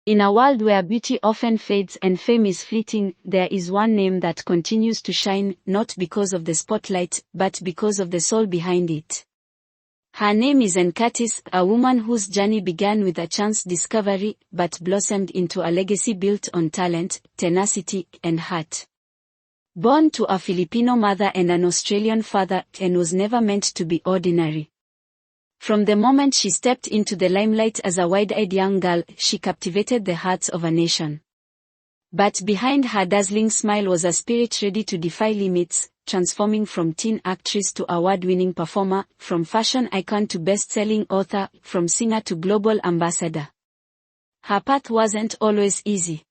In a world where beauty often fades and fame is fleeting, there is one name that continues to shine, not because of the spotlight, but because of the soul behind it. Her name is Anne Curtis, a woman whose journey began with a chance discovery, but blossomed into a legacy built on talent, tenacity, and heart. Born to a Filipino mother and an Australian father, Anne was never meant to be ordinary. From the moment she stepped into the limelight as a wide-eyed young girl, she captivated the hearts of a nation. But behind her dazzling smile was a spirit ready to defy limits, transforming from teen actress to award-winning performer, from fashion icon to best-selling author, from singer to global ambassador. Her path wasn't always easy.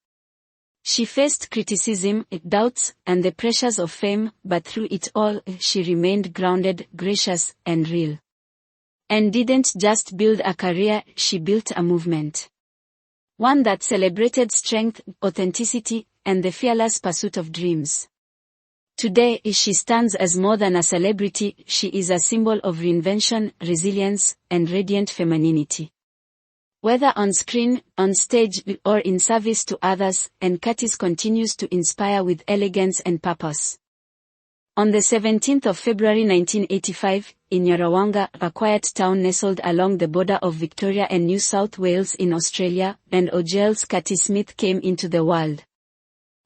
She faced criticism, doubts, and the pressures of fame, but through it all, she remained grounded, gracious, and real. And didn't just build a career, she built a movement. One that celebrated strength, authenticity, and the fearless pursuit of dreams. Today, she stands as more than a celebrity, she is a symbol of reinvention, resilience, and radiant femininity. Whether on screen, on stage, or in service to others, Anne Curtis continues to inspire with elegance and purpose. On the 17th of February 1985, in Yarrawonga, a quiet town nestled along the border of Victoria and New South Wales in Australia, Anne O'Giles Curtis Smith came into the world.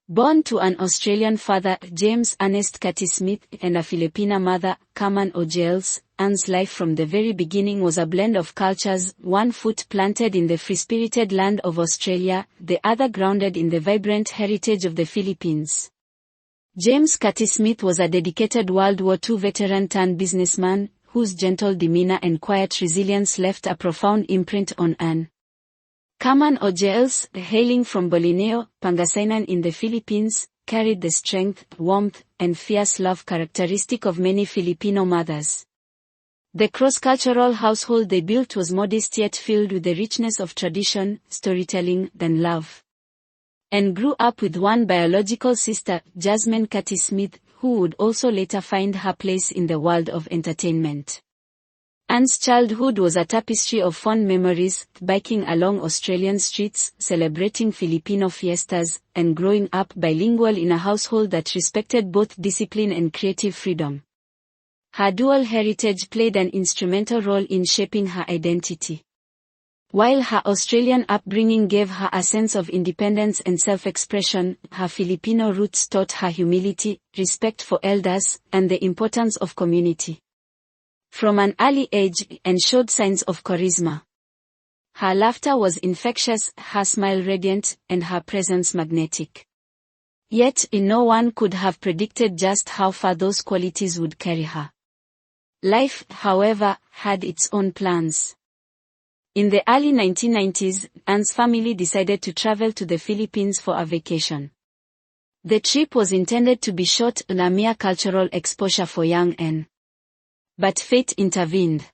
Born to an Australian father, James Ernest Curtis Smith, and a Filipina mother, Carmen O'Giles, Anne's life from the very beginning was a blend of cultures, one foot planted in the free-spirited land of Australia, the other grounded in the vibrant heritage of the Philippines. James Curtis Smith was a dedicated World War II veteran turned businessman, whose gentle demeanor and quiet resilience left a profound imprint on Anne. Carmen O'Giles, hailing from Bolinao, Pangasinan in the Philippines, carried the strength, warmth, and fierce love characteristic of many Filipino mothers. The cross-cultural household they built was modest yet filled with the richness of tradition, storytelling, and love. Anne grew up with one biological sister, Jasmine Curtis Smith, who would also later find her place in the world of entertainment. Anne's childhood was a tapestry of fond memories, biking along Australian streets, celebrating Filipino fiestas, and growing up bilingual in a household that respected both discipline and creative freedom. Her dual heritage played an instrumental role in shaping her identity. While her Australian upbringing gave her a sense of independence and self-expression, her Filipino roots taught her humility, respect for elders, and the importance of community. From an early age, Anne showed signs of charisma. Her laughter was infectious, her smile radiant, and her presence magnetic. Yet, no one could have predicted just how far those qualities would carry her. Life, however, had its own plans. In the early 1990s, Anne's family decided to travel to the Philippines for a vacation. The trip was intended to be short, a mere cultural exposure for young Anne. But fate intervened.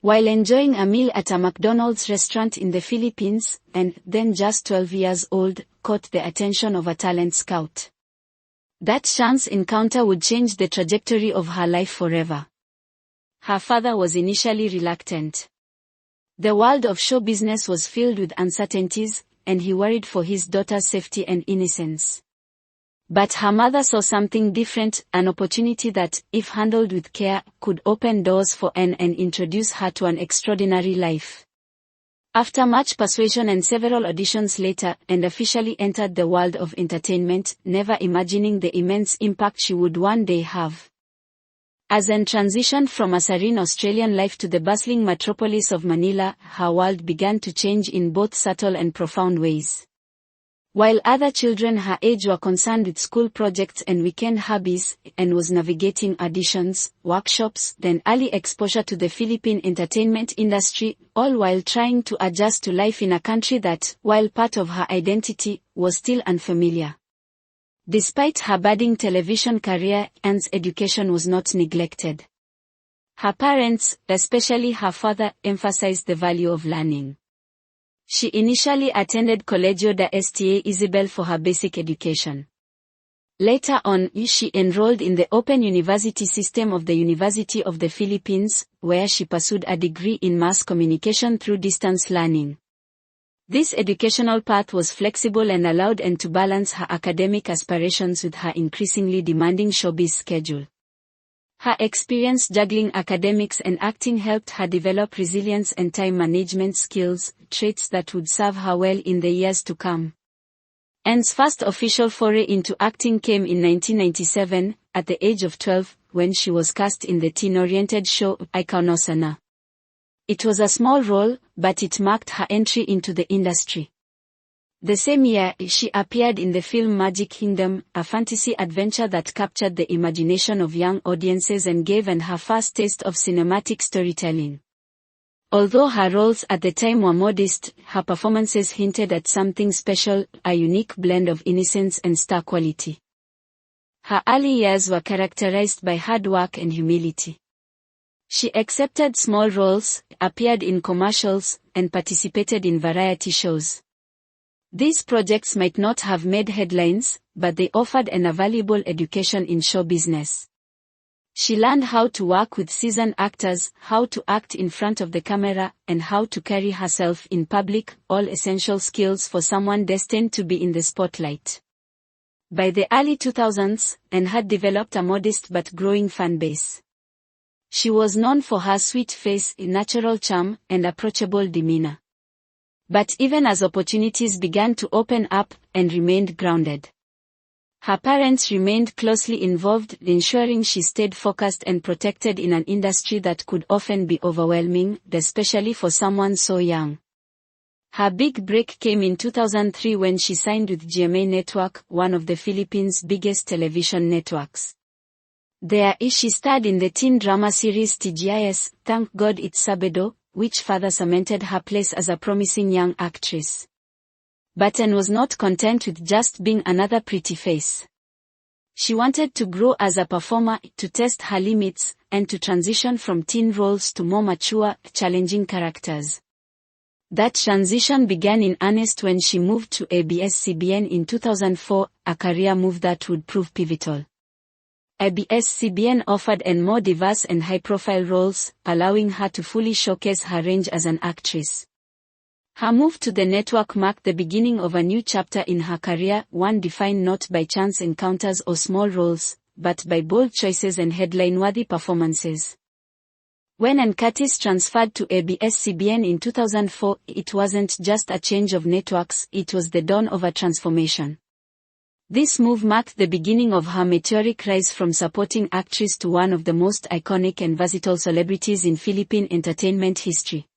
While enjoying a meal at a McDonald's restaurant in the Philippines, Anne, then just 12 years old, caught the attention of a talent scout. That chance encounter would change the trajectory of her life forever. Her father was initially reluctant. The world of show business was filled with uncertainties, and he worried for his daughter's safety and innocence. But her mother saw something different, an opportunity that, if handled with care, could open doors for Anne and introduce her to an extraordinary life. After much persuasion and several auditions later, Anne officially entered the world of entertainment, never imagining the immense impact she would one day have. As Anne transitioned from a serene Australian life to the bustling metropolis of Manila, her world began to change in both subtle and profound ways. While other children her age were concerned with school projects and weekend hobbies, Anne was navigating auditions, workshops, then early exposure to the Philippine entertainment industry, all while trying to adjust to life in a country that, while part of her identity, was still unfamiliar. Despite her budding television career, Anne's education was not neglected. Her parents, especially her father, emphasized the value of learning. She initially attended Colegio de Sta Isabel for her basic education. Later on, she enrolled in the Open University system of the University of the Philippines, where she pursued a degree in mass communication through distance learning. This educational path was flexible and allowed Anne to balance her academic aspirations with her increasingly demanding showbiz schedule. Her experience juggling academics and acting helped her develop resilience and time management skills, traits that would serve her well in the years to come. Anne's first official foray into acting came in 1997, at the age of 12, when she was cast in the teen-oriented show Ikaonosana. It was a small role, but it marked her entry into the industry. The same year, she appeared in the film Magic Kingdom, a fantasy adventure that captured the imagination of young audiences and gave Anne her first taste of cinematic storytelling. Although her roles at the time were modest, her performances hinted at something special, a unique blend of innocence and star quality. Her early years were characterized by hard work and humility. She accepted small roles, appeared in commercials, and participated in variety shows. These projects might not have made headlines, but they offered Anne a valuable education in show business. She learned how to work with seasoned actors, how to act in front of the camera, and how to carry herself in public, all essential skills for someone destined to be in the spotlight. By the early 2000s, Anne had developed a modest but growing fan base. She was known for her sweet face, natural charm, and approachable demeanor. But even as opportunities began to open up, Anne remained grounded. Her parents remained closely involved, ensuring she stayed focused and protected in an industry that could often be overwhelming, especially for someone so young. Her big break came in 2003 when she signed with GMA Network, one of the Philippines' biggest television networks. There, she starred in the teen drama series TGIS, Thank God It's Sabado, which further cemented her place as a promising young actress. But Anne was not content with just being another pretty face. She wanted to grow as a performer, to test her limits, and to transition from teen roles to more mature, challenging characters. That transition began in earnest when she moved to ABS-CBN in 2004, a career move that would prove pivotal. ABS-CBN offered Anne more diverse and high-profile roles, allowing her to fully showcase her range as an actress. Her move to the network marked the beginning of a new chapter in her career, one defined not by chance encounters or small roles, but by bold choices and headline-worthy performances. When Anne Curtis transferred to ABS-CBN in 2004, it wasn't just a change of networks, it was the dawn of a transformation. This move marked the beginning of her meteoric rise from supporting actress to one of the most iconic and versatile celebrities in Philippine entertainment history.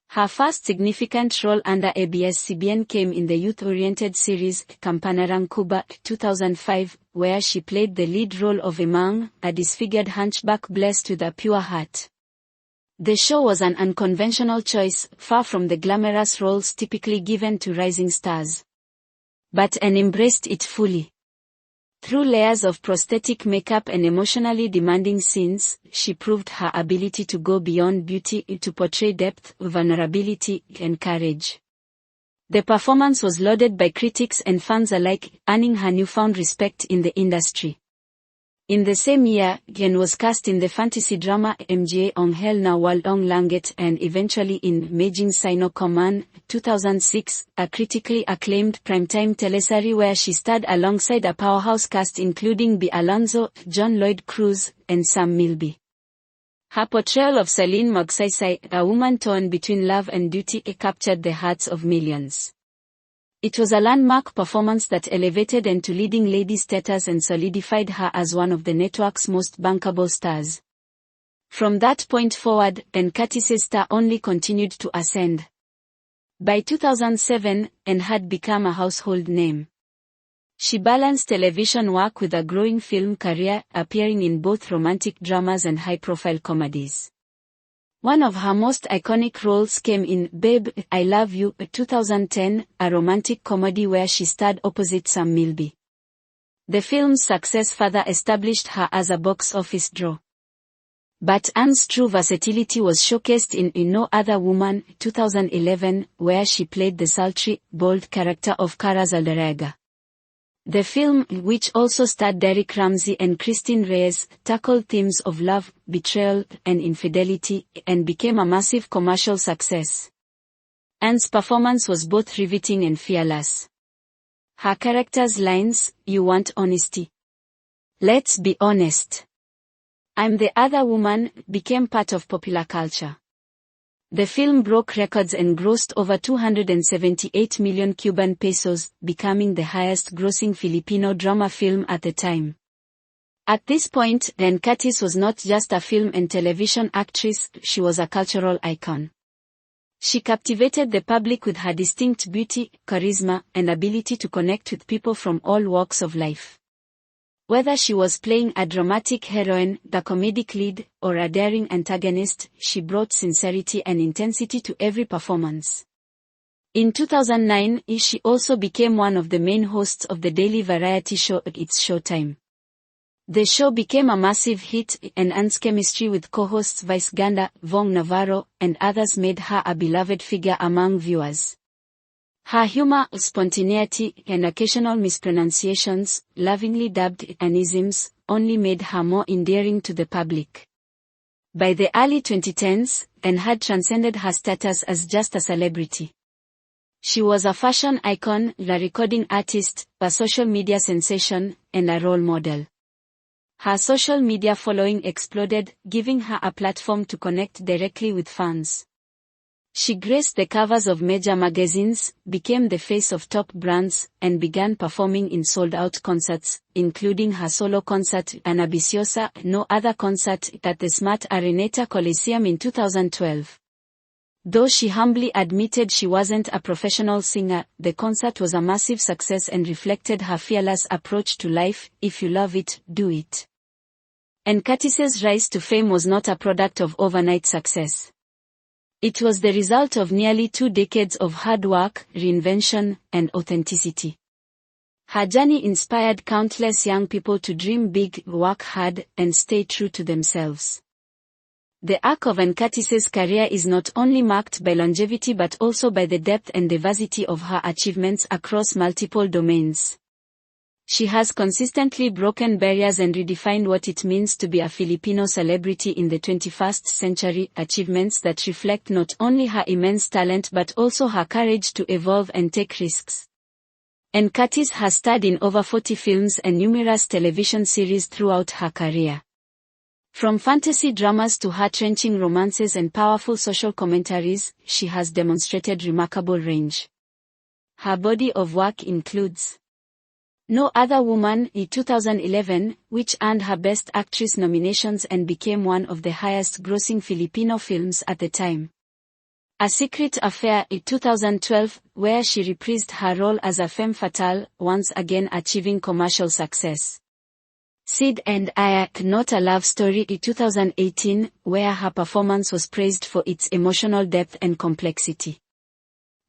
Her first significant role under ABS-CBN came in the youth-oriented series Kampanarang Kuba 2005, where she played the lead role of Emang, a disfigured hunchback blessed with a pure heart. The show was an unconventional choice, far from the glamorous roles typically given to rising stars. But Anne embraced it fully. Through layers of prosthetic makeup and emotionally demanding scenes, she proved her ability to go beyond beauty to portray depth, vulnerability, and courage. The performance was lauded by critics and fans alike, earning her newfound respect in the industry. In the same year, Anne was cast in the fantasy drama MGA Ong Hell Na Walong Langit and eventually in Maging Sino Command, 2006, a critically acclaimed primetime teleserie where she starred alongside a powerhouse cast including B. Alonzo, John Lloyd Cruz, and Sam Milby. Her portrayal of Celine Magsaysay, a woman torn between love and duty, captured the hearts of millions. It was a landmark performance that elevated Anne to leading lady status and solidified her as one of the network's most bankable stars. From that point forward, Anne Curtis's star only continued to ascend. By 2007, Anne had become a household name. She balanced television work with a growing film career, appearing in both romantic dramas and high-profile comedies. One of her most iconic roles came in Babe, I Love You, 2010, a romantic comedy where she starred opposite Sam Milby. The film's success further established her as a box office draw. But Anne's true versatility was showcased in No Other Woman, 2011, where she played the sultry, bold character of Cara Zaldarriaga. The film, which also starred Derek Ramsey and Christine Reyes, tackled themes of love, betrayal, and infidelity, and became a massive commercial success. Anne's performance was both riveting and fearless. Her character's lines, "You want honesty? Let's be honest. I'm the other woman," became part of popular culture. The film broke records and grossed over 278 million Cuban pesos, becoming the highest-grossing Filipino drama film at the time. At this point, Anne Curtis was not just a film and television actress, she was a cultural icon. She captivated the public with her distinct beauty, charisma, and ability to connect with people from all walks of life. Whether she was playing a dramatic heroine, the comedic lead, or a daring antagonist, she brought sincerity and intensity to every performance. In 2009, she also became one of the main hosts of the daily variety show It's Showtime. The show became a massive hit, and Anne's chemistry with co-hosts Vice Ganda, Vong Navarro, and others made her a beloved figure among viewers. Her humor, spontaneity, and occasional mispronunciations, lovingly dubbed Annisms, only made her more endearing to the public. By the early 2010s, Anne had transcended her status as just a celebrity. She was a fashion icon, a recording artist, a social media sensation, and a role model. Her social media following exploded, giving her a platform to connect directly with fans. She graced the covers of major magazines, became the face of top brands, and began performing in sold-out concerts, including her solo concert Ambiciosa, No Other Concert, at the Smart Arenita Coliseum in 2012. Though she humbly admitted she wasn't a professional singer, the concert was a massive success and reflected her fearless approach to life. If you love it, do it. Anne Curtis's rise to fame was not a product of overnight success. It was the result of nearly 2 decades of hard work, reinvention, and authenticity. Her journey inspired countless young people to dream big, work hard, and stay true to themselves. The arc of Anne Curtis's career is not only marked by longevity but also by the depth and diversity of her achievements across multiple domains. She has consistently broken barriers and redefined what it means to be a Filipino celebrity in the 21st century, achievements that reflect not only her immense talent but also her courage to evolve and take risks. Anne Curtis has starred in over 40 films and numerous television series throughout her career. From fantasy dramas to heart-wrenching romances and powerful social commentaries, she has demonstrated remarkable range. Her body of work includes No Other Woman in 2011, which earned her Best Actress nominations and became one of the highest-grossing Filipino films at the time. A Secret Affair in 2012, where she reprised her role as a femme fatale, once again achieving commercial success. Sid and I, Not a Love Story in 2018, where her performance was praised for its emotional depth and complexity.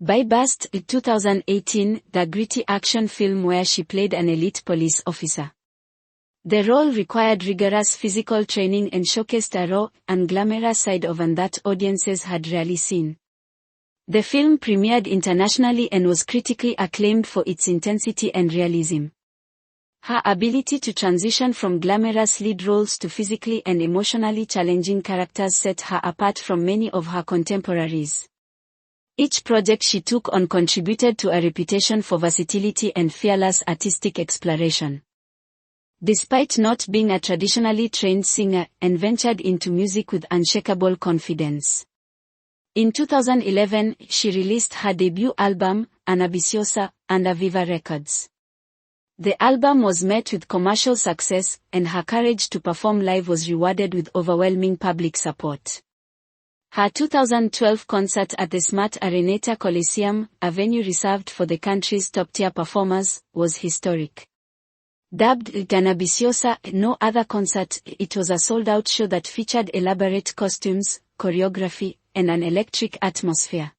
By Bust in 2018, the gritty action film where she played an elite police officer. The role required rigorous physical training and showcased a raw, unglamorous side of Anne that audiences had rarely seen. The film premiered internationally and was critically acclaimed for its intensity and realism. Her ability to transition from glamorous lead roles to physically and emotionally challenging characters set her apart from many of her contemporaries. Each project she took on contributed to a reputation for versatility and fearless artistic exploration. Despite not being a traditionally trained singer, Anne ventured into music with unshakable confidence. In 2011, she released her debut album, Ambiciosa, under Viva Records. The album was met with commercial success, and her courage to perform live was rewarded with overwhelming public support. Her 2012 concert at the Smart Arenita Coliseum, a venue reserved for the country's top-tier performers, was historic. Dubbed Ambiciosa, No Other Concert, it was a sold-out show that featured elaborate costumes, choreography, and an electric atmosphere.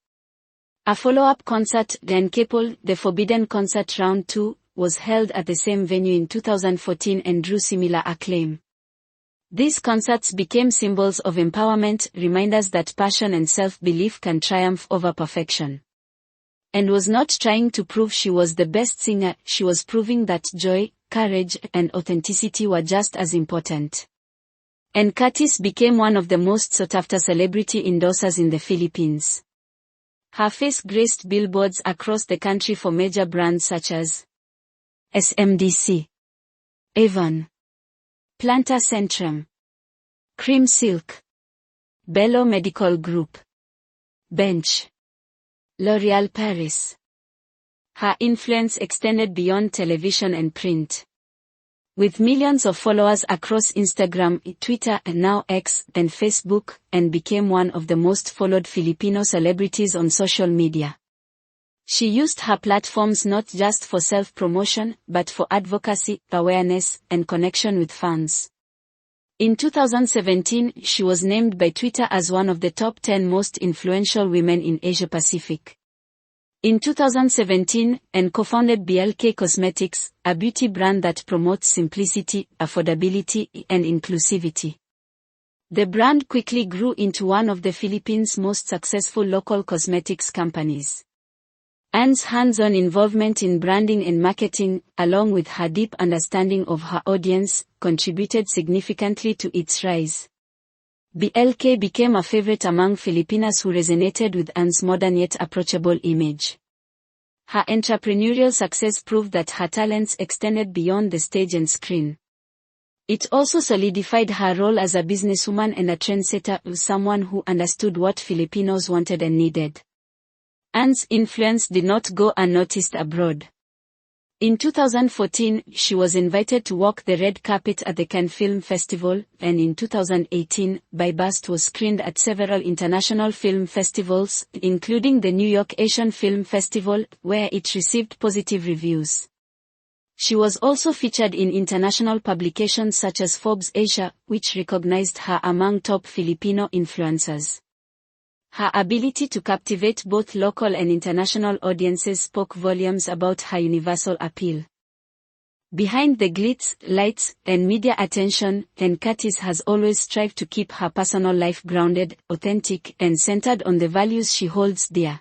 A follow-up concert, Uncapable, The Forbidden Concert Round 2, was held at the same venue in 2014 and drew similar acclaim. These concerts became symbols of empowerment, reminders that passion and self-belief can triumph over perfection. Anne was not trying to prove she was the best singer, she was proving that joy, courage, and authenticity were just as important. Anne Curtis became one of the most sought-after celebrity endorsers in the Philippines. Her face graced billboards across the country for major brands such as SMDC, Avon, Planta Centrum, Cream Silk, Bello Medical Group, Bench, L'Oréal Paris. Her influence extended beyond television and print. With millions of followers across Instagram, Twitter, and now X, and Facebook, and became one of the most followed Filipino celebrities on social media. She used her platforms not just for self-promotion, but for advocacy, awareness, and connection with fans. In 2017, she was named by Twitter as one of the top 10 most influential women in Asia-Pacific. In 2017, and co-founded BLK Cosmetics, a beauty brand that promotes simplicity, affordability, and inclusivity. The brand quickly grew into one of the Philippines' most successful local cosmetics companies. Anne's hands-on involvement in branding and marketing, along with her deep understanding of her audience, contributed significantly to its rise. BLK became a favorite among Filipinas who resonated with Anne's modern yet approachable image. Her entrepreneurial success proved that her talents extended beyond the stage and screen. It also solidified her role as a businesswoman and a trendsetter, someone who understood what Filipinos wanted and needed. Anne's influence did not go unnoticed abroad. In 2014, she was invited to walk the red carpet at the Cannes Film Festival, and in 2018, By Bust was screened at several international film festivals, including the New York Asian Film Festival, where it received positive reviews. She was also featured in international publications such as Forbes Asia, which recognized her among top Filipino influencers. Her ability to captivate both local and international audiences spoke volumes about her universal appeal. Behind the glitz, lights, and media attention, Anne Curtis has always strived to keep her personal life grounded, authentic, and centered on the values she holds dear.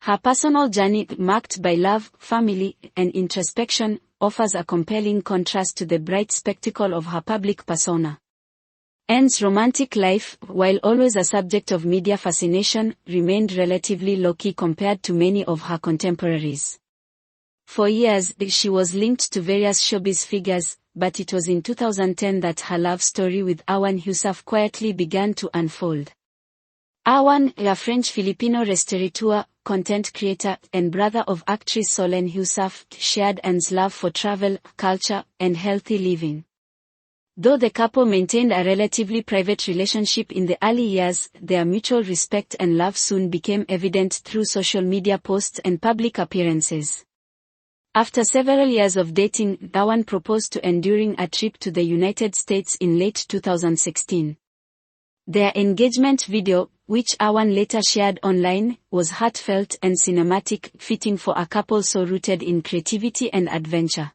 Her personal journey, marked by love, family, and introspection, offers a compelling contrast to the bright spectacle of her public persona. Anne's romantic life, while always a subject of media fascination, remained relatively low-key compared to many of her contemporaries. For years, she was linked to various showbiz figures, but it was in 2010 that her love story with Awan Heussaff quietly began to unfold. Awan, a French-Filipino restaurateur, content creator, and brother of actress Solenn Heussaff, shared Anne's love for travel, culture, and healthy living. Though the couple maintained a relatively private relationship in the early years, their mutual respect and love soon became evident through social media posts and public appearances. After several years of dating, Awan proposed to Anne during a trip to the United States in late 2016. Their engagement video, which Awan later shared online, was heartfelt and cinematic, fitting for a couple so rooted in creativity and adventure.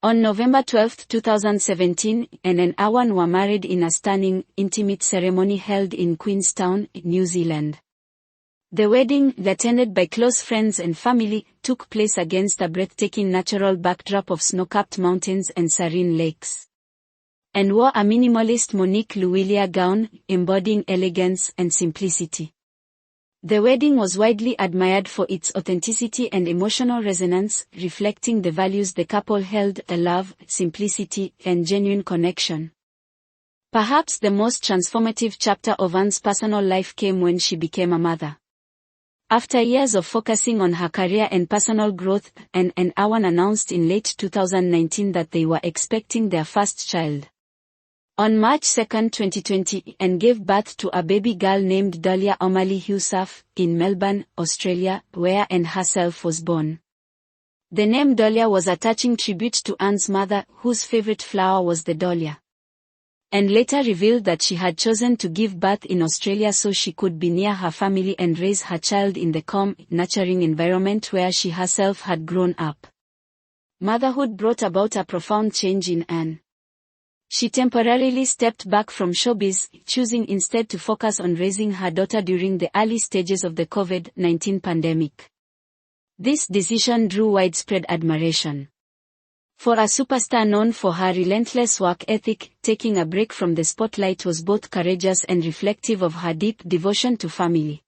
On November 12, 2017, Anne and Awan were married in a stunning, intimate ceremony held in Queenstown, New Zealand. The wedding, attended by close friends and family, took place against a breathtaking natural backdrop of snow-capped mountains and serene lakes. Anne wore a minimalist Monique Luilia gown, embodying elegance and simplicity. The wedding was widely admired for its authenticity and emotional resonance, reflecting the values the couple held: love, simplicity, and genuine connection. Perhaps the most transformative chapter of Anne's personal life came when she became a mother. After years of focusing on her career and personal growth, Anne and Awan announced in late 2019 that they were expecting their first child. On March 2, 2020, Anne gave birth to a baby girl named Dahlia O'Malley Heussaff, in Melbourne, Australia, where Anne herself was born. The name Dahlia was a touching tribute to Anne's mother, whose favorite flower was the dahlia. Anne later revealed that she had chosen to give birth in Australia so she could be near her family and raise her child in the calm, nurturing environment where she herself had grown up. Motherhood brought about a profound change in Anne. She temporarily stepped back from showbiz, choosing instead to focus on raising her daughter during the early stages of the COVID-19 pandemic. This decision drew widespread admiration. For a superstar known for her relentless work ethic, taking a break from the spotlight was both courageous and reflective of her deep devotion to family.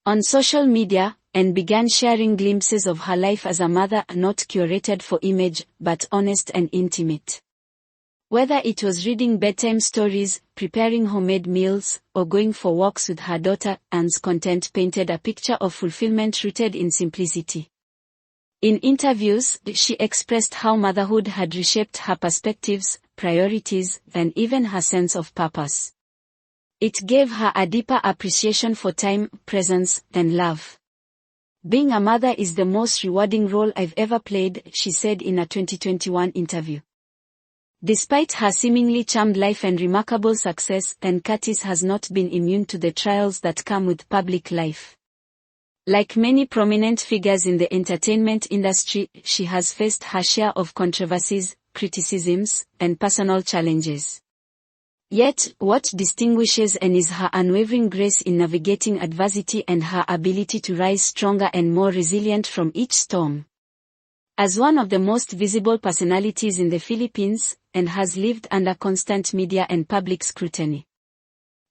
on social media, and began sharing glimpses of her life as a mother, not curated for image, but honest and intimate. Whether it was reading bedtime stories, preparing homemade meals, or going for walks with her daughter, Anne's content painted a picture of fulfillment rooted in simplicity. In interviews, she expressed how motherhood had reshaped her perspectives, priorities, and even her sense of purpose. It gave her a deeper appreciation for time, presence, and love. "Being a mother is the most rewarding role I've ever played," she said in a 2021 interview. Despite her seemingly charmed life and remarkable success, Anne Curtis has not been immune to the trials that come with public life. Like many prominent figures in the entertainment industry, she has faced her share of controversies, criticisms, and personal challenges. Yet, what distinguishes Anne is her unwavering grace in navigating adversity and her ability to rise stronger and more resilient from each storm. As one of the most visible personalities in the Philippines, Anne has lived under constant media and public scrutiny.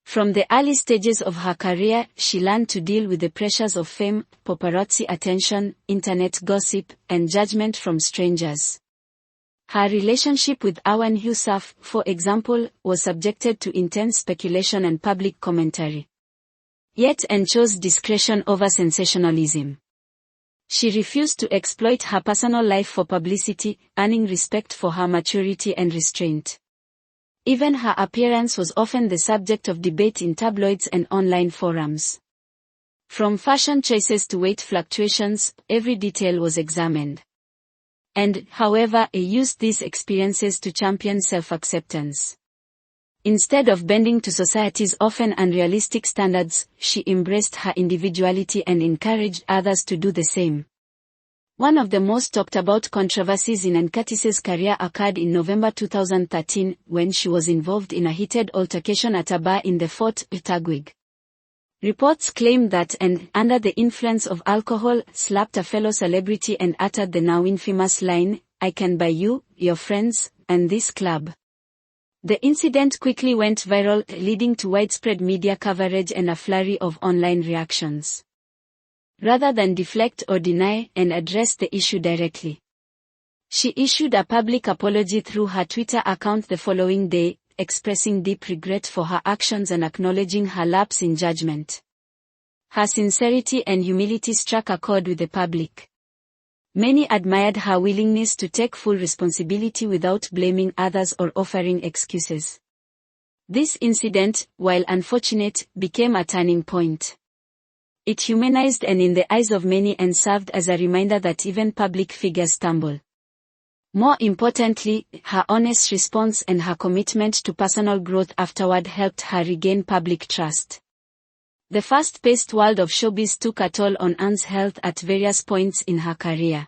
From the early stages of her career, she learned to deal with the pressures of fame, paparazzi attention, internet gossip, and judgment from strangers. Her relationship with Arwan Youssef, for example, was subjected to intense speculation and public commentary. Yet Anne chose discretion over sensationalism. She refused to exploit her personal life for publicity, earning respect for her maturity and restraint. Even her appearance was often the subject of debate in tabloids and online forums. From fashion choices to weight fluctuations, every detail was examined. And, however, Anne used these experiences to champion self-acceptance. Instead of bending to society's often unrealistic standards, she embraced her individuality and encouraged others to do the same. One of the most talked about controversies in Anne Curtis's career occurred in November 2013, when she was involved in a heated altercation at a bar in the Fort Taguig. Reports claimed that Anne, under the influence of alcohol, slapped a fellow celebrity and uttered the now infamous line, "I can buy you, your friends, and this club." The incident quickly went viral, leading to widespread media coverage and a flurry of online reactions. Rather than deflect or deny, Anne addressed the issue directly. She issued a public apology through her Twitter account the following day, expressing deep regret for her actions and acknowledging her lapse in judgment. Her sincerity and humility struck a chord with the public. Many admired her willingness to take full responsibility without blaming others or offering excuses. This incident, while unfortunate, became a turning point. It humanized Anne in the eyes of many and served as a reminder that even public figures stumble. More importantly, her honest response and her commitment to personal growth afterward helped her regain public trust. The fast-paced world of showbiz took a toll on Anne's health at various points in her career.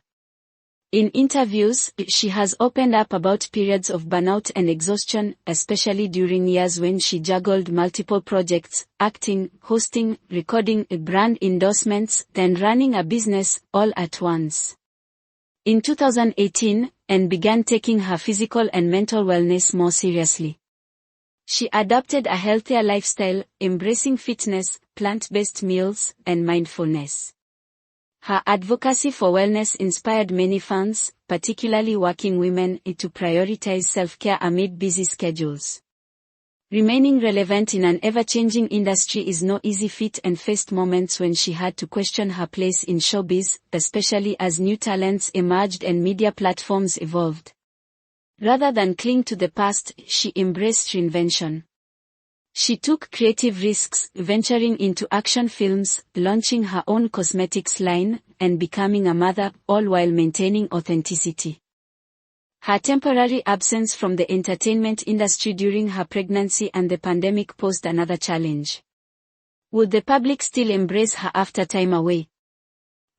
In interviews, she has opened up about periods of burnout and exhaustion, especially during years when she juggled multiple projects, acting, hosting, recording, brand endorsements, then running a business, all at once. In 2018, Anne began taking her physical and mental wellness more seriously. She adopted a healthier lifestyle, embracing fitness, plant-based meals, and mindfulness. Her advocacy for wellness inspired many fans, particularly working women, to prioritize self-care amid busy schedules. Remaining relevant in an ever-changing industry is no easy feat and faced moments when she had to question her place in showbiz, especially as new talents emerged and media platforms evolved. Rather than cling to the past, she embraced reinvention. She took creative risks, venturing into action films, launching her own cosmetics line, and becoming a mother, all while maintaining authenticity. Her temporary absence from the entertainment industry during her pregnancy and the pandemic posed another challenge. Would the public still embrace her after time away?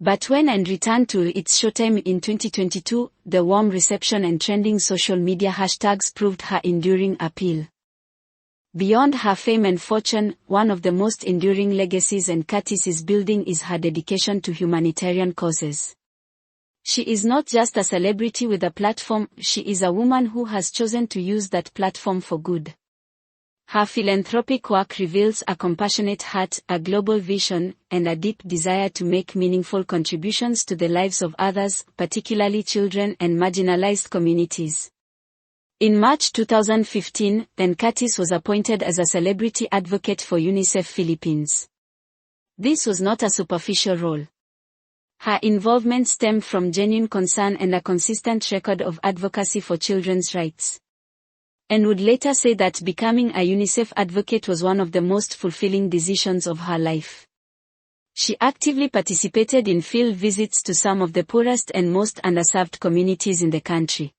But when Anne returned to its showtime in 2022, the warm reception and trending social media hashtags proved her enduring appeal. Beyond her fame and fortune, one of the most enduring legacies Anne Curtis is building is her dedication to humanitarian causes. She is not just a celebrity with a platform, she is a woman who has chosen to use that platform for good. Her philanthropic work reveals a compassionate heart, a global vision, and a deep desire to make meaningful contributions to the lives of others, particularly children and marginalized communities. In March 2015, Curtis was appointed as a celebrity advocate for UNICEF Philippines. This was not a superficial role. Her involvement stemmed from genuine concern and a consistent record of advocacy for children's rights. And would later say that becoming a UNICEF advocate was one of the most fulfilling decisions of her life. She actively participated in field visits to some of the poorest and most underserved communities in the country,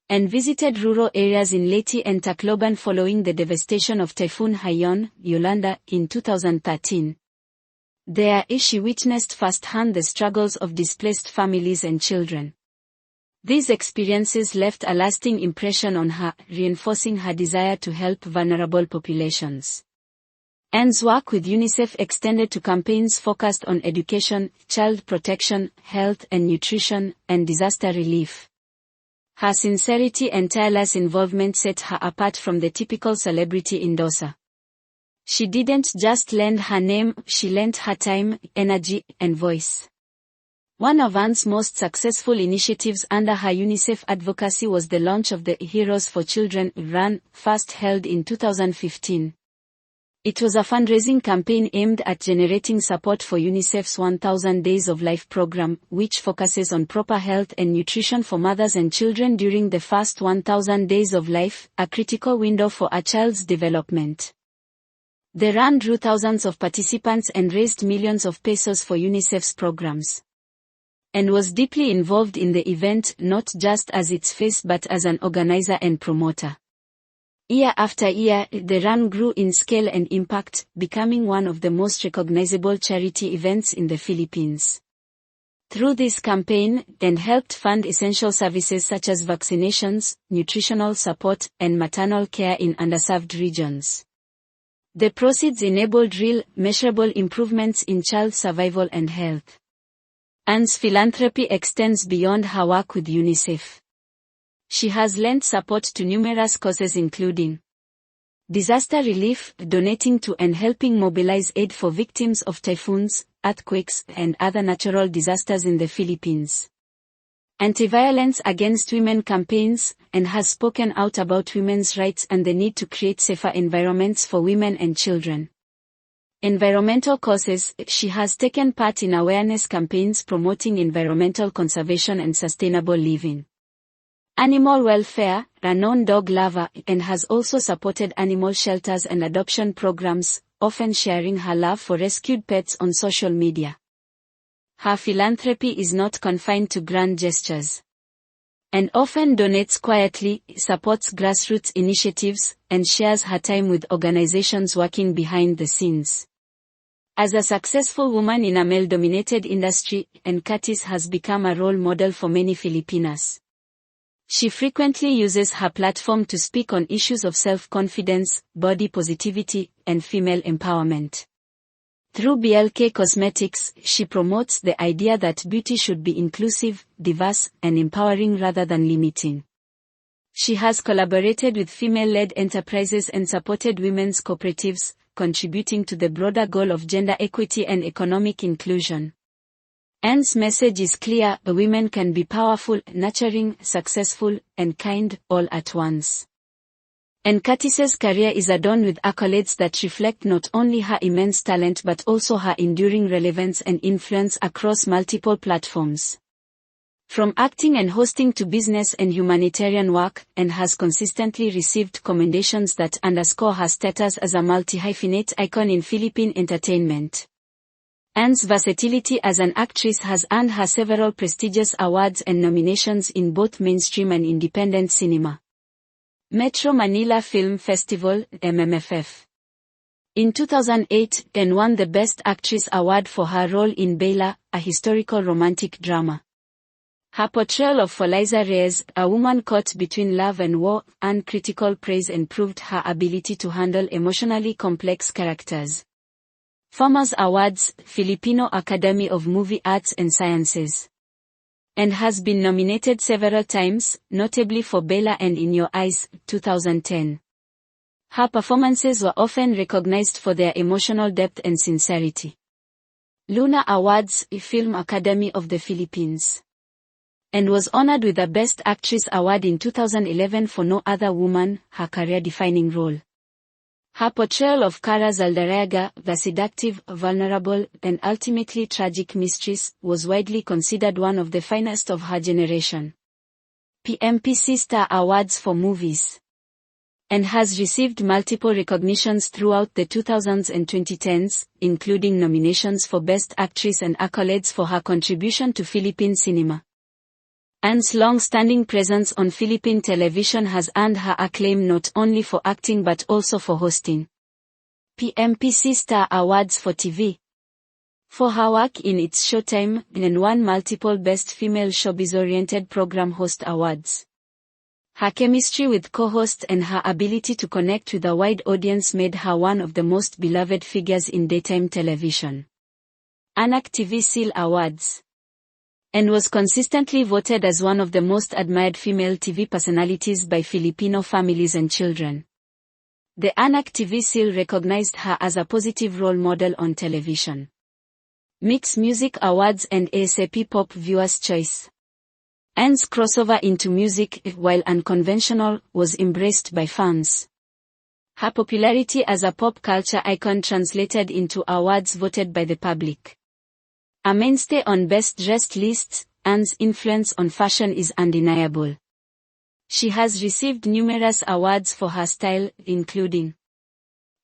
and visited rural areas in Leyte and Tacloban following the devastation of Typhoon Haiyan, Yolanda, in 2013. There, she witnessed firsthand the struggles of displaced families and children. These experiences left a lasting impression on her, reinforcing her desire to help vulnerable populations. Anne's work with UNICEF extended to campaigns focused on education, child protection, health and nutrition, and disaster relief. Her sincerity and tireless involvement set her apart from the typical celebrity endorser. She didn't just lend her name, she lent her time, energy, and voice. One of Anne's most successful initiatives under her UNICEF advocacy was the launch of the Heroes for Children run, first held in 2015. It was a fundraising campaign aimed at generating support for UNICEF's 1000 Days of Life program, which focuses on proper health and nutrition for mothers and children during the first 1000 days of life, a critical window for a child's development. The run drew thousands of participants and raised millions of pesos for UNICEF's programs, and was deeply involved in the event not just as its face but as an organizer and promoter. Year after year, the run grew in scale and impact, becoming one of the most recognizable charity events in the Philippines. Through this campaign, Anne helped fund essential services such as vaccinations, nutritional support, and maternal care in underserved regions. The proceeds enabled real, measurable improvements in child survival and health. Anne's philanthropy extends beyond her work with UNICEF. She has lent support to numerous causes including disaster relief, donating to and helping mobilize aid for victims of typhoons, earthquakes, and other natural disasters in the Philippines, anti-violence against women campaigns, and has spoken out about women's rights and the need to create safer environments for women and children. Environmental causes, she has taken part in awareness campaigns promoting environmental conservation and sustainable living. Animal welfare, a known dog lover, and has also supported animal shelters and adoption programs, often sharing her love for rescued pets on social media. Her philanthropy is not confined to grand gestures, and often donates quietly, supports grassroots initiatives, and shares her time with organizations working behind the scenes. As a successful woman in a male-dominated industry, Anne Curtis has become a role model for many Filipinas. She frequently uses her platform to speak on issues of self-confidence, body positivity, and female empowerment. Through BLK Cosmetics, she promotes the idea that beauty should be inclusive, diverse, and empowering rather than limiting. She has collaborated with female-led enterprises and supported women's cooperatives, contributing to the broader goal of gender equity and economic inclusion. Anne's message is clear: women can be powerful, nurturing, successful, and kind, all at once. Anne Curtis's career is adorned with accolades that reflect not only her immense talent but also her enduring relevance and influence across multiple platforms. From acting and hosting to business and humanitarian work, Anne has consistently received commendations that underscore her status as a multi-hyphenate icon in Philippine entertainment. Anne's versatility as an actress has earned her several prestigious awards and nominations in both mainstream and independent cinema. Metro Manila Film Festival, MMFF. In 2008, Anne won the Best Actress award for her role in Bella, a historical romantic drama. Her portrayal of Feliza Reyes, a woman caught between love and war, earned critical praise and proved her ability to handle emotionally complex characters. Farmers Awards, Filipino Academy of Movie Arts and Sciences. And has been nominated several times, notably for Bella and In Your Eyes, 2010. Her performances were often recognized for their emotional depth and sincerity. Luna Awards, Film Academy of the Philippines. And was honored with the Best Actress Award in 2011 for No Other Woman, her career-defining role. Her portrayal of Cara Zaldarriaga, the seductive, vulnerable, and ultimately tragic mistress, was widely considered one of the finest of her generation. PMPC Star Awards for Movies. And has received multiple recognitions throughout the 2000s and 2010s, including nominations for Best Actress and accolades for her contribution to Philippine cinema. Anne's long-standing presence on Philippine television has earned her acclaim not only for acting but also for hosting PMPC Star Awards for TV. For her work in It's Showtime, and won multiple Best Female Showbiz-oriented program host awards. Her chemistry with co-hosts and her ability to connect with a wide audience made her one of the most beloved figures in daytime television. Anak TV Seal Awards. And was consistently voted as one of the most admired female TV personalities by Filipino families and children. The Anak TV Seal recognized her as a positive role model on television. Mix Music Awards and ASAP Pop Viewers' Choice. Anne's crossover into music, while unconventional, was embraced by fans. Her popularity as a pop culture icon translated into awards voted by the public. A mainstay on Best Dressed lists, Anne's influence on fashion is undeniable. She has received numerous awards for her style, including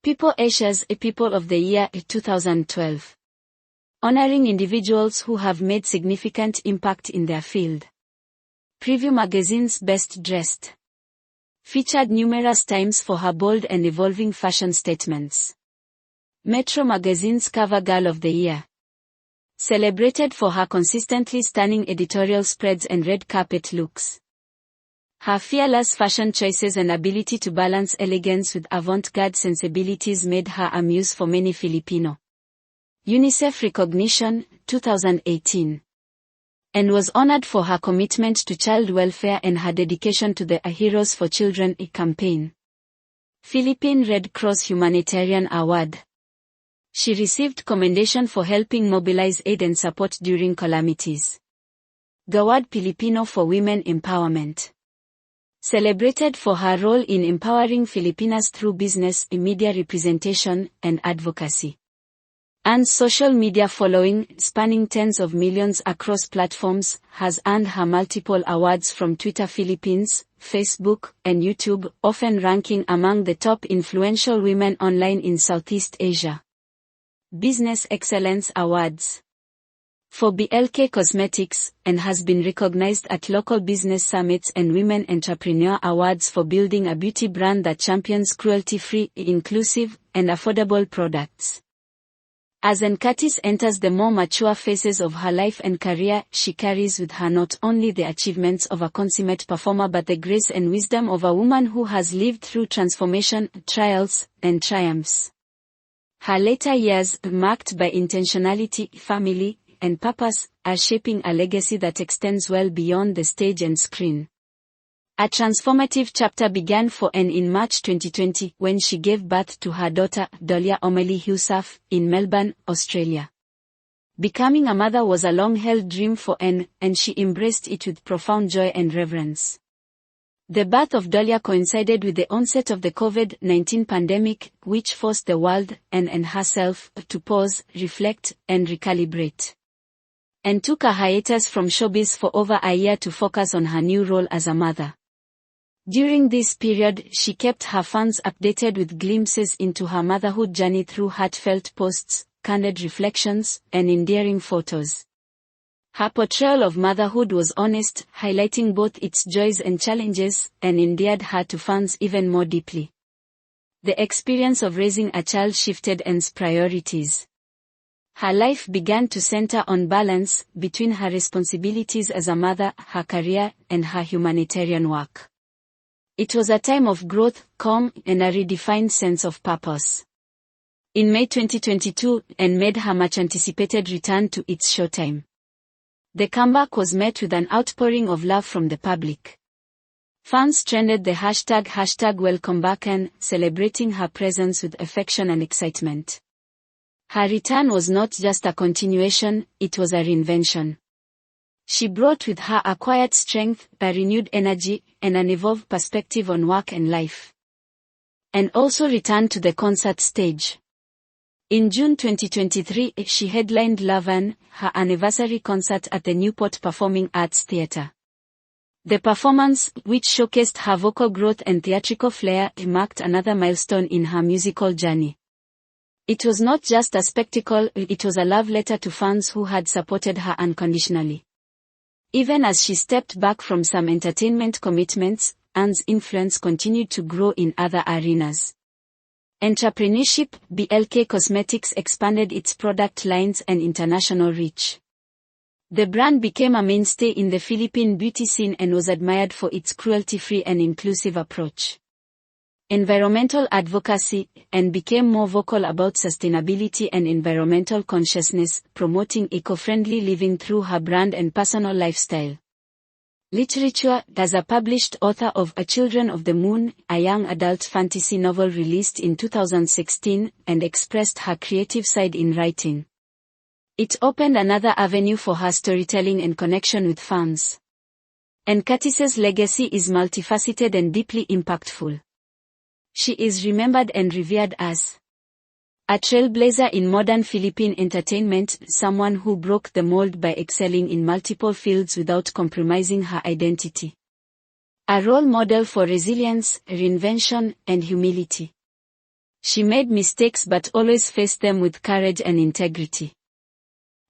People Asia's People of the Year 2012. Honoring individuals who have made significant impact in their field. Preview Magazine's Best Dressed. Featured numerous times for her bold and evolving fashion statements. Metro Magazine's Cover Girl of the Year. Celebrated for her consistently stunning editorial spreads and red carpet looks. Her fearless fashion choices and ability to balance elegance with avant-garde sensibilities made her a muse for many Filipino. UNICEF Recognition, 2018. And was honored for her commitment to child welfare and her dedication to the Heroes for Children campaign. Philippine Red Cross Humanitarian Award. She received commendation for helping mobilize aid and support during calamities. Gawad Pilipino for Women Empowerment. Celebrated for her role in empowering Filipinas through business, media representation, and advocacy. Anne's social media following, spanning tens of millions across platforms, has earned her multiple awards from Twitter Philippines, Facebook, and YouTube, often ranking among the top influential women online in Southeast Asia. Business Excellence Awards. For BLK Cosmetics, and has been recognized at local business summits and Women Entrepreneur Awards for building a beauty brand that champions cruelty-free, inclusive, and affordable products. As Anne Curtis enters the more mature phases of her life and career, she carries with her not only the achievements of a consummate performer but the grace and wisdom of a woman who has lived through transformation, trials, and triumphs. Her later years, marked by intentionality, family, and purpose, are shaping a legacy that extends well beyond the stage and screen. A transformative chapter began for Anne in March 2020 when she gave birth to her daughter, Dolia Omeli Husaf, in Melbourne, Australia. Becoming a mother was a long-held dream for Anne, and she embraced it with profound joy and reverence. The birth of Dolia coincided with the onset of the COVID-19 pandemic, which forced the world, and herself, to pause, reflect, and recalibrate. Anne took a hiatus from showbiz for over a year to focus on her new role as a mother. During this period, she kept her fans updated with glimpses into her motherhood journey through heartfelt posts, candid reflections, and endearing photos. Her portrayal of motherhood was honest, highlighting both its joys and challenges, and endeared her to fans even more deeply. The experience of raising a child shifted Anne's priorities. Her life began to center on balance between her responsibilities as a mother, her career, and her humanitarian work. It was a time of growth, calm, and a redefined sense of purpose. In May 2022, Anne made her much-anticipated return to It's Showtime. The comeback was met with an outpouring of love from the public. Fans trended the hashtag #WelcomeBack, celebrating her presence with affection and excitement. Her return was not just a continuation, it was a reinvention. She brought with her a quiet strength, a renewed energy, and an evolved perspective on work and life. And also returned to the concert stage. In June 2023, she headlined Love&, her anniversary concert at the Newport Performing Arts Theatre. The performance, which showcased her vocal growth and theatrical flair, marked another milestone in her musical journey. It was not just a spectacle, it was a love letter to fans who had supported her unconditionally. Even as she stepped back from some entertainment commitments, Anne's influence continued to grow in other arenas. Entrepreneurship, BLK Cosmetics expanded its product lines and international reach. The brand became a mainstay in the Philippine beauty scene and was admired for its cruelty-free and inclusive approach. Environmental advocacy, and became more vocal about sustainability and environmental consciousness, promoting eco-friendly living through her brand and personal lifestyle. Literature, as a published author of A Children of the Moon, a young adult fantasy novel released in 2016, and expressed her creative side in writing. It opened another avenue for her storytelling and connection with fans. And Curtis's legacy is multifaceted and deeply impactful. She is remembered and revered as a trailblazer in modern Philippine entertainment, someone who broke the mold by excelling in multiple fields without compromising her identity. A role model for resilience, reinvention, and humility. She made mistakes but always faced them with courage and integrity.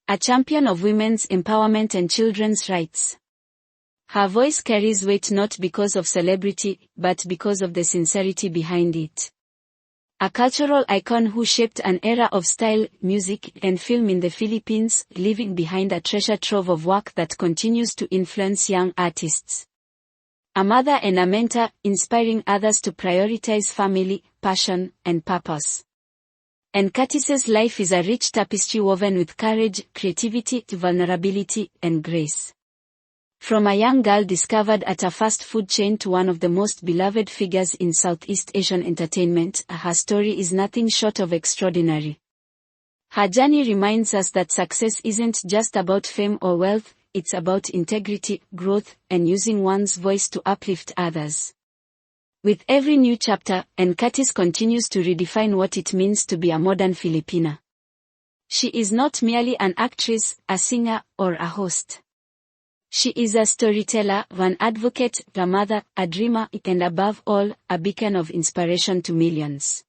A champion of women's empowerment and children's rights. Her voice carries weight not because of celebrity, but because of the sincerity behind it. A cultural icon who shaped an era of style, music, and film in the Philippines, leaving behind a treasure trove of work that continues to influence young artists. A mother and a mentor, inspiring others to prioritize family, passion, and purpose. And Curtis's life is a rich tapestry woven with courage, creativity, vulnerability, and grace. From a young girl discovered at a fast food chain to one of the most beloved figures in Southeast Asian entertainment, her story is nothing short of extraordinary. Her journey reminds us that success isn't just about fame or wealth, it's about integrity, growth, and using one's voice to uplift others. With every new chapter, Anne Curtis continues to redefine what it means to be a modern Filipina. She is not merely an actress, a singer, or a host. She is a storyteller, an advocate, a mother, a dreamer, and above all, a beacon of inspiration to millions.